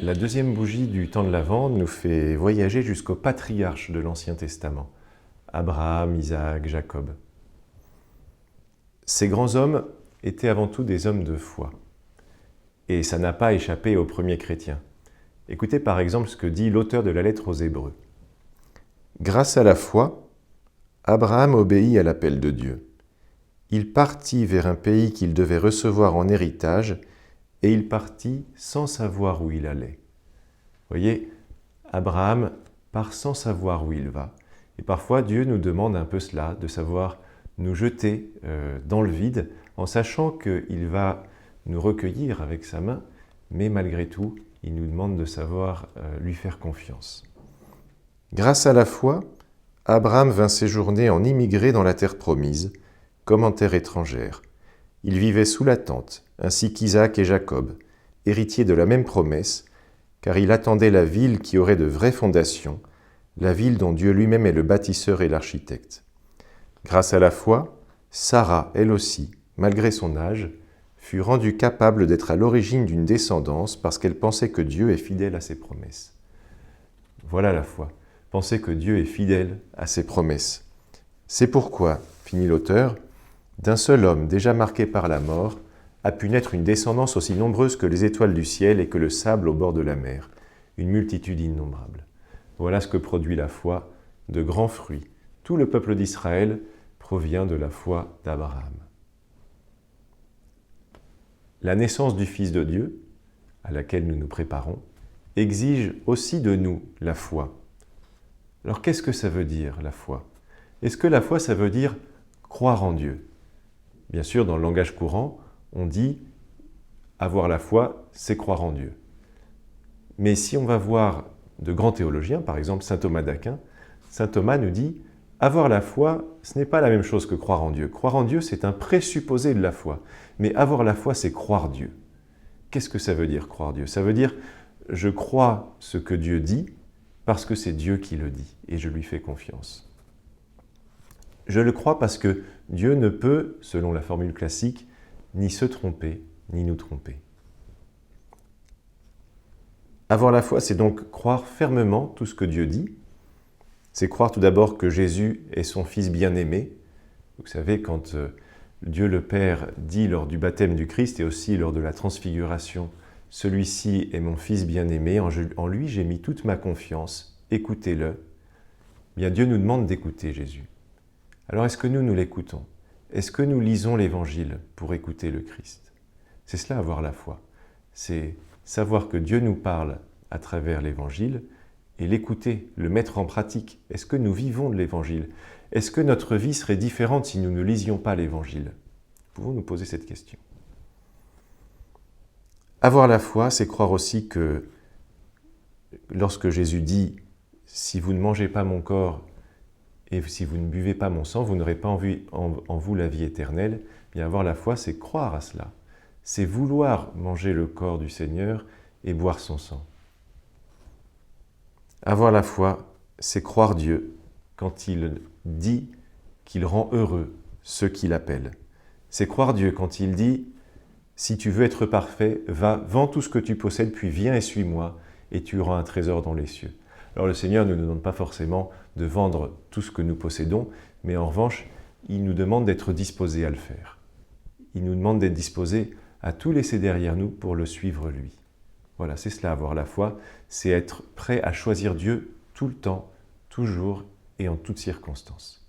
La deuxième bougie du temps de l'Avent nous fait voyager jusqu'aux patriarches de l'Ancien Testament, Abraham, Isaac, Jacob. Ces grands hommes étaient avant tout des hommes de foi. Et ça n'a pas échappé aux premiers chrétiens. Écoutez par exemple ce que dit l'auteur de la lettre aux Hébreux. Grâce à la foi, Abraham obéit à l'appel de Dieu. Il partit vers un pays qu'il devait recevoir en héritage, et il partit sans savoir où il allait. Vous voyez, Abraham part sans savoir où il va. Et parfois, Dieu nous demande un peu cela, de savoir nous jeter dans le vide, en sachant qu'il va nous recueillir avec sa main, mais malgré tout, il nous demande de savoir lui faire confiance. Grâce à la foi, Abraham vint séjourner en immigré dans la terre promise, comme en terre étrangère. Il vivait sous la tente, ainsi qu'Isaac et Jacob, héritiers de la même promesse, car il attendait la ville qui aurait de vraies fondations, la ville dont Dieu lui-même est le bâtisseur et l'architecte. Grâce à la foi, Sarah, elle aussi, malgré son âge, fut rendue capable d'être à l'origine d'une descendance parce qu'elle pensait que Dieu est fidèle à ses promesses. Voilà la foi, penser que Dieu est fidèle à ses promesses. C'est pourquoi, finit l'auteur, d'un seul homme déjà marqué par la mort, a pu naître une descendance aussi nombreuse que les étoiles du ciel et que le sable au bord de la mer, une multitude innombrable. Voilà ce que produit la foi, de grands fruits. Tout le peuple d'Israël provient de la foi d'Abraham. La naissance du Fils de Dieu, à laquelle nous nous préparons, exige aussi de nous la foi. Alors qu'est-ce que ça veut dire, la foi? Est-ce que la foi, ça veut dire croire en Dieu? Bien sûr, dans le langage courant, on dit avoir la foi, c'est croire en Dieu. Mais si on va voir de grands théologiens, par exemple saint Thomas d'Aquin, saint Thomas nous dit avoir la foi, ce n'est pas la même chose que croire en Dieu. Croire en Dieu, c'est un présupposé de la foi. Mais avoir la foi, c'est croire Dieu. Qu'est-ce que ça veut dire, croire Dieu? Ça veut dire, je crois ce que Dieu dit parce que c'est Dieu qui le dit et je lui fais confiance. Je le crois parce que Dieu ne peut, selon la formule classique, ni se tromper, ni nous tromper. Avoir la foi, c'est donc croire fermement tout ce que Dieu dit. C'est croire tout d'abord que Jésus est son Fils bien-aimé. Vous savez, quand Dieu le Père dit lors du baptême du Christ et aussi lors de la transfiguration, « Celui-ci est mon Fils bien-aimé, en lui j'ai mis toute ma confiance, écoutez-le », bien Dieu nous demande d'écouter Jésus. Alors est-ce que nous l'écoutons? Est-ce que nous lisons l'Évangile pour écouter le Christ? C'est cela avoir la foi. C'est savoir que Dieu nous parle à travers l'Évangile et l'écouter, le mettre en pratique. Est-ce que nous vivons de l'Évangile? Est-ce que notre vie serait différente si nous ne lisions pas l'Évangile? Pouvons nous poser cette question. Avoir la foi, c'est croire aussi que lorsque Jésus dit « Si vous ne mangez pas mon corps et si vous ne buvez pas mon sang, vous n'aurez pas en vous la vie éternelle », bien avoir la foi, c'est croire à cela. C'est vouloir manger le corps du Seigneur et boire son sang. Avoir la foi, c'est croire Dieu quand il dit qu'il rend heureux ceux qui l'appellent. C'est croire Dieu quand il dit « Si tu veux être parfait, va, vends tout ce que tu possèdes, puis viens et suis-moi, et tu auras un trésor dans les cieux. » Alors le Seigneur ne nous demande pas forcément de vendre tout ce que nous possédons, mais en revanche, il nous demande d'être disposés à le faire. Il nous demande d'être disposés à tout laisser derrière nous pour le suivre lui. Voilà, c'est cela, avoir la foi, c'est être prêt à choisir Dieu tout le temps, toujours et en toutes circonstances.